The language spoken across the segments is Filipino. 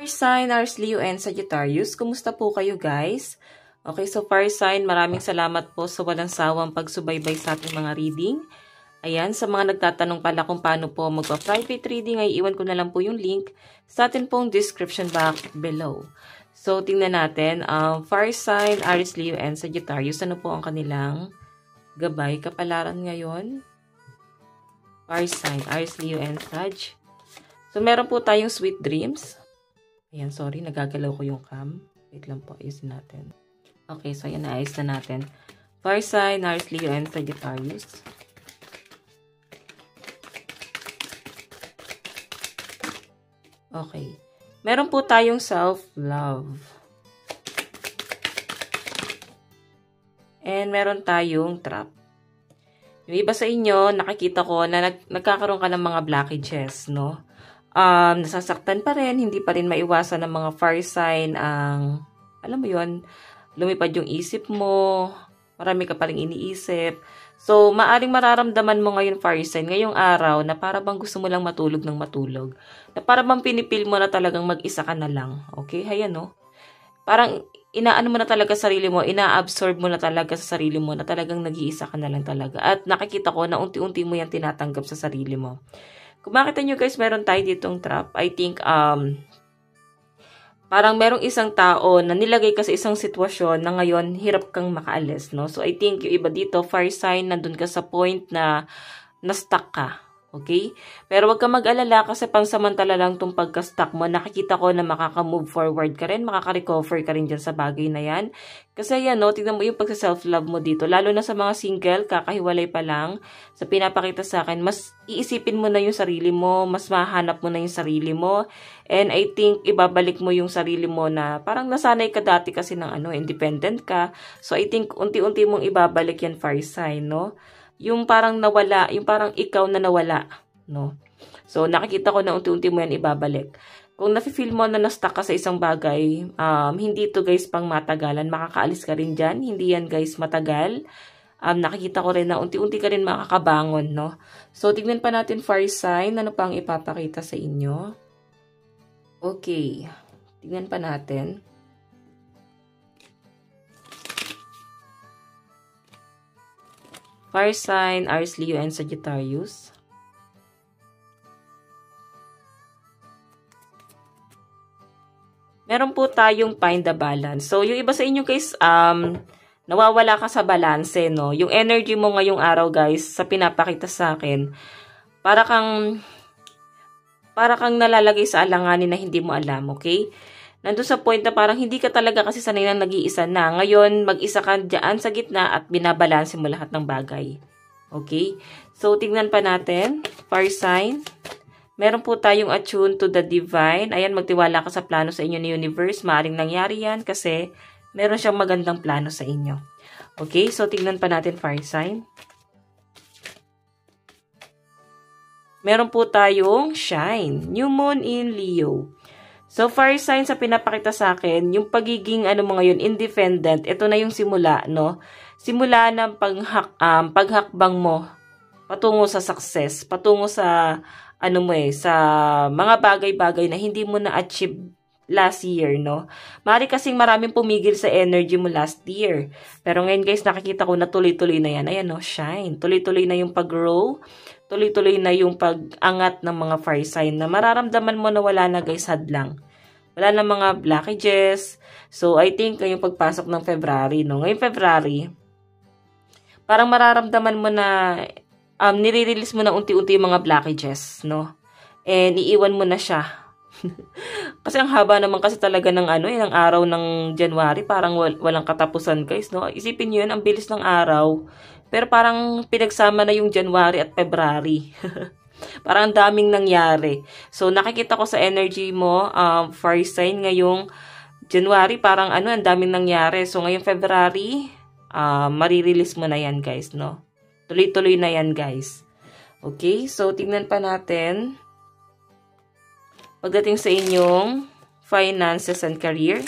Sign, Aries, Leo, and Sagittarius. Kumusta po kayo guys? Okay, so fire sign, maraming salamat po sa walang sawang pagsubaybay sa ating mga reading. Ayan, sa mga nagtatanong pala kung paano po magpa-private reading, ay iwan ko na lang po yung link sa atin pong description box below. So, tingnan natin, fire sign, Aries, Leo, and Sagittarius. Ano po ang kanilang gabay, kapalaran ngayon? Fire sign, Aries, Leo, and Sag. So, meron po tayong sweet dreams. Ayan, sorry, nagagalaw ko yung cam. Wait lang po, ayusin natin. Okay, so ayan, naayos na natin. Fire sign, Aries, Leo, and Sagittarius. Okay. Meron po tayong self-love. And meron tayong trap. Yung iba sa inyo, nakikita ko na nagkakaroon ka ng mga blockages, no? Nasasaktan pa rin, hindi pa rin maiwasan ng mga fire sign ang, alam mo yon, lumipad yung isip mo, marami ka pa rin iniisip. So, maaring mararamdaman mo ngayon fire sign, ngayong araw, na para bang gusto mo lang matulog ng matulog. Na para bang pinipil mo na talagang mag-isa ka na lang. Okay? Ayan, no? Parang inaano mo na talaga sarili mo, ina-absorb mo na talaga sa sarili mo, na talagang nag-iisa ka na lang talaga. At nakikita ko na unti-unti mo yan tinatanggap sa sarili mo. Kung makita nyo guys, meron tayo ditong trap. I think, parang merong isang tao na nilagay ka sa isang sitwasyon na ngayon hirap kang makaalis, no? So, I think yung iba dito, fire sign, nandun ka sa point na na-stuck ka. Okay? Pero wag ka mag-alala kasi pansamantala lang itong pagka-stuck mo. Nakikita ko na makaka-move forward ka rin, makaka-recover ka rin dyan sa bagay na yan. Kasi yan, no, tignan mo yung pagsa-self-love mo dito. Lalo na sa mga single, kakahiwalay pa lang, sa pinapakita sa akin, mas iisipin mo na yung sarili mo, mas mahanap mo na yung sarili mo. And I think, ibabalik mo yung sarili mo na parang nasanay ka dati kasi ng independent ka. So I think, unti-unti mong ibabalik yan fire sign, no? Yung parang nawala, yung parang ikaw na nawala, no? So, nakikita ko na unti-unti mo yan ibabalik. Kung nafe-feel mo na na-stuck ka sa isang bagay, hindi to guys pang matagalan. Makakaalis ka rin dyan. Hindi yan guys matagal. Nakikita ko rin na unti-unti ka rin makakabangon, no? So, tignan pa natin fire sign. Ano pang ipapakita sa inyo? Okay. Tignan pa natin. Fire sign, Aries, Leo, and Sagittarius. Meron po tayong find the balance. So, yung iba sa inyo guys, nawawala ka sa balance, no? Yung energy mo ngayong araw guys, sa pinapakita sa akin, para kang nalalagay sa alanganin na hindi mo alam, okay? Nandun sa point na parang hindi ka talaga kasi sanay na nag-iisa na. Ngayon, mag-isa ka dyan sa gitna at binabalanse mo lahat ng bagay. Okay? So, tingnan pa natin. Fire sign. Meron po tayong attune to the divine. Ayan, magtiwala ka sa plano sa inyo ni universe. Maaring nangyari yan kasi meron siyang magandang plano sa inyo. Okay? So, tingnan pa natin fire sign. Meron po tayong shine. New moon in Leo. So, fire sign sa pinapakita sa akin, yung pagiging, mo ngayon, independent, ito na yung simula, no? Simula ng paghakbang mo patungo sa success, patungo sa, sa mga bagay-bagay na hindi mo na-achieve last year, no? Maaari kasing maraming pumigil sa energy mo last year. Pero ngayon, guys, nakikita ko na tuloy-tuloy na yan. Ayan, no? Shine. Tuloy-tuloy na yung pag-grow. Tuloy-tuloy na yung pag-angat ng mga fire sign na mararamdaman mo na wala na guys hadlang. Wala na mga blockages. So, I think ngayong pagpasok ng February, no? Ngayong February, parang mararamdaman mo na nire-release mo na unti-unti yung mga blockages, no? And iiwan mo na siya. Kasi ang haba naman kasi talaga ng ng araw ng January, parang walang katapusan guys, no? Isipin niyo yun, ang bilis ng araw. Pero parang pinagsama na yung January at February. Parang daming nangyari. So, nakikita ko sa energy mo, fire sign, ngayong January, parang ang daming nangyari. So, ngayong February, marirelease mo na yan, guys, no? Tuloy-tuloy na yan, guys. Okay? So, tingnan pa natin. Pagdating sa inyong finances and career.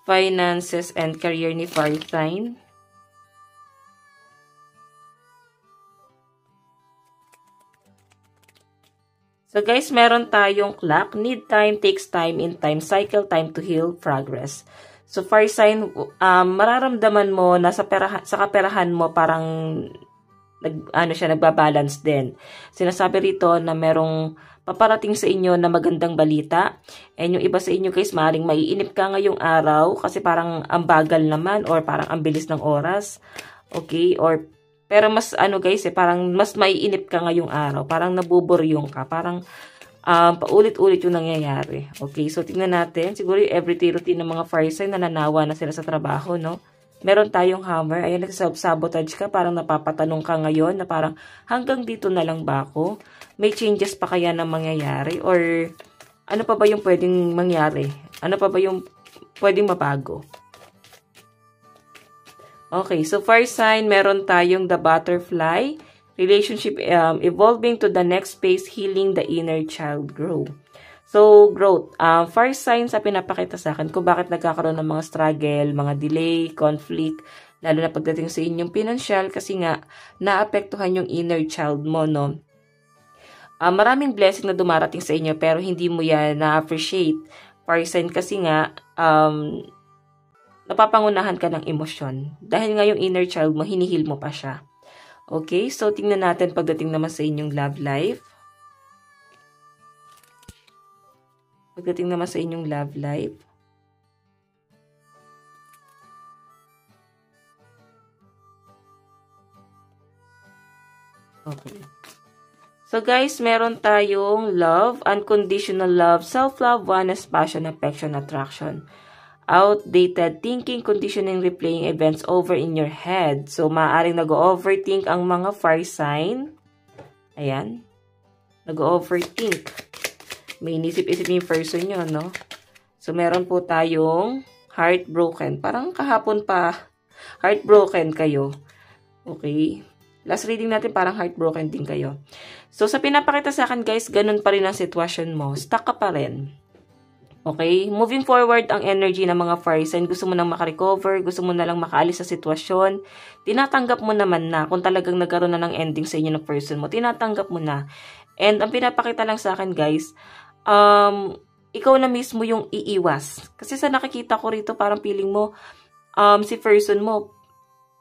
Finances and career ni fire sign. So guys, meron tayong clock. Need time, takes time, in time, cycle, time to heal, progress. So fire sign, mararamdaman mo na sa kaperahan mo parang nagbabalance din. Sinasabi rito na merong paparating sa inyo na magandang balita. And yung iba sa inyo guys, maaaring maiinip ka ngayong araw kasi parang ang bagal naman or parang ang bilis ng oras. Okay? Pero mas guys, parang mas maiinip ka ngayong araw. Parang nabuburyong ka. Parang paulit-ulit yung nangyayari. Okay? So tingnan natin. Siguro yung everyday routine ng mga fire sign, nananawa na sila sa trabaho, no? Meron tayong hammer. Ayan, nag-self-sabotage ka. Parang napapatanong ka ngayon na parang hanggang dito na lang ba ako? May changes pa kaya na mangyayari? Or ano pa ba yung pwedeng mangyari? Ano pa ba yung pwedeng mabago? Okay, so fire sign, meron tayong the butterfly. Relationship evolving to the next phase, healing the inner child grow. So, growth. Fire sign sa pinapakita sa akin kung bakit nagkakaroon ng mga struggle, mga delay, conflict, lalo na pagdating sa inyong financial kasi nga naapektuhan yung inner child mo, no? Maraming blessing na dumarating sa inyo pero hindi mo yan na-appreciate. Fire sign kasi nga, napapangunahan ka ng emosyon. Dahil nga yung inner child mo, hinihil mo pa siya. Okay? So, tingnan natin pagdating naman sa inyong love life. Pagdating naman sa inyong love life. Okay. So, guys, meron tayong love, unconditional love, self-love, oneness, passion, affection, attraction. Outdated thinking, conditioning, replaying events over in your head. So, maaaring nag-overthink ang mga fire sign. Ayan. Nag-overthink. May inisip-isip yung person nyo, no? So, meron po tayong heartbroken. Parang kahapon pa, heartbroken kayo. Okay? Last reading natin, parang heartbroken din kayo. So, sa pinapakita sa akin, guys, ganun pa rin ang sitwasyon mo. Stuck ka pa rin. Okay? Moving forward, ang energy ng mga fire sign, gusto mo nang makarecover, gusto mo na lang makaalis sa sitwasyon, tinatanggap mo naman na kung talagang nagkaroon na ng ending sa inyo ng person mo, tinatanggap mo na. And ang pinapakita lang sa akin, guys, ikaw na mismo yung iiwas. Kasi sa nakikita ko rito, parang feeling mo, si person mo,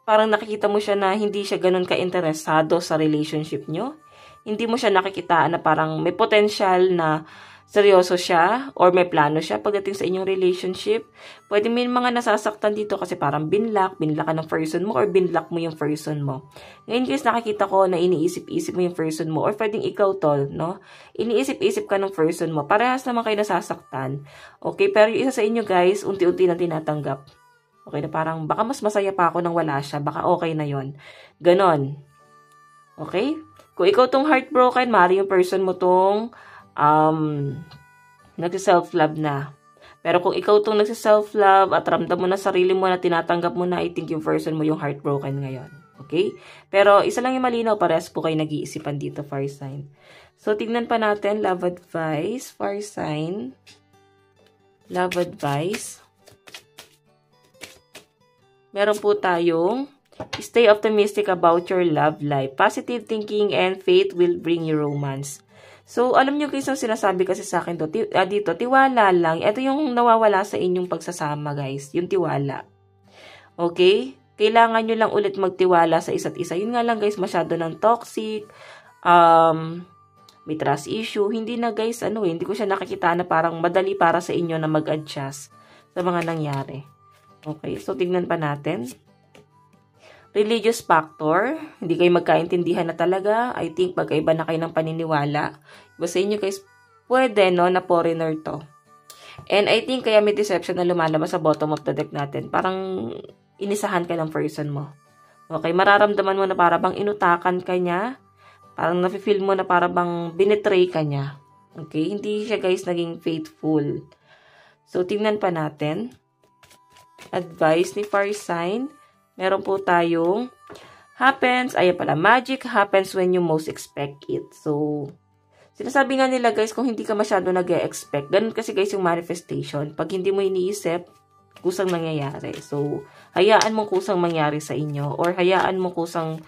parang nakikita mo siya na hindi siya ganun ka-interesado sa relationship nyo. Hindi mo siya nakikitaan na parang may potential na seryoso siya or may plano siya pagdating sa inyong relationship. Pwede may mga nasasaktan dito kasi parang binlock ka ng person mo or binlock mo yung person mo. Ngayon guys, nakikita ko na iniisip-isip mo yung person mo or pwedeng ikaw tol, no? Iniisip-isip ka ng person mo. Parehas naman kayo nasasaktan. Okay, pero yung isa sa inyo guys, unti-unti na tinatanggap. Okay, na parang baka mas masaya pa ako nang wala siya. Baka okay na yon. Ganon. Okay? Kung ikaw tong heartbroken, maaari yung person mo tong nagsi-self-love na. Pero kung ikaw tong nagsi-self-love at ramdam mo na sarili mo na tinatanggap mo na, I think yung person mo yung heartbroken ngayon. Okay? Pero isa lang yung malinaw, parehas po kayo nag-iisipan dito, fire sign. So, tignan pa natin, love advice, fire sign. Love advice. Meron po tayong stay optimistic about your love life. Positive thinking and faith will bring you romance. So, alam nyo guys, ang sinasabi kasi sa akin dito, tiwala lang. Ito yung nawawala sa inyong pagsasama guys, yung tiwala. Okay? Kailangan nyo lang ulit magtiwala sa isa't isa. Yun nga lang guys, masyado ng toxic, may trust issue. Hindi na guys, hindi ko siya nakikita na parang madali para sa inyo na mag-adjust sa mga nangyari. Okay, so tignan pa natin. Religious factor, hindi kayo magkaintindihan na talaga. I think magkaiba na kayo ng paniniwala. Iba sa inyo guys, pwede no, na foreigner to. And I think kaya may deception na lumalabas sa bottom of the deck natin. Parang inisahan ka ng person mo. Okay, mararamdaman mo na para bang inutakan ka niya. Parang nafe-feel mo na para bang binetray ka niya. Okay, hindi siya guys naging faithful. So, tingnan pa natin. Advice ni fire sign. Meron po tayong magic happens when you most expect it. So, sinasabi nga nila guys, kung hindi ka masyado nag-e-expect, ganun kasi guys yung manifestation. Pag hindi mo iniisip, kusang nangyayari. So, hayaan mong kusang mangyari sa inyo or hayaan mong kusang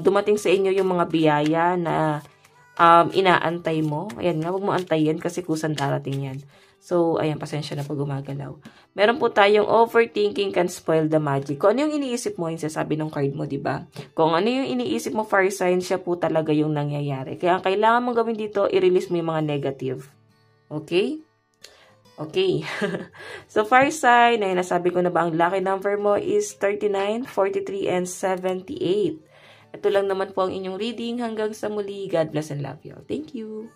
dumating sa inyo yung mga biyaya na inaantay mo. Ayan nga, huwag mo antayin kasi kusang darating yan. So, ayan, pasensya na pag gumagalaw. Meron po tayong overthinking can spoil the magic. Kung ano yung iniisip mo, yung sasabi ng card mo, diba? Kung ano yung iniisip mo, fire sign, siya po talaga yung nangyayari. Kaya ang kailangan mong gawin dito, i-release mo yung mga negative. Okay? Okay. So, fire sign, ay nasabi ko na ba, ang lucky number mo is 39, 43, and 78. Ito lang naman po ang inyong reading. Hanggang sa muli, God bless and love you. Thank you.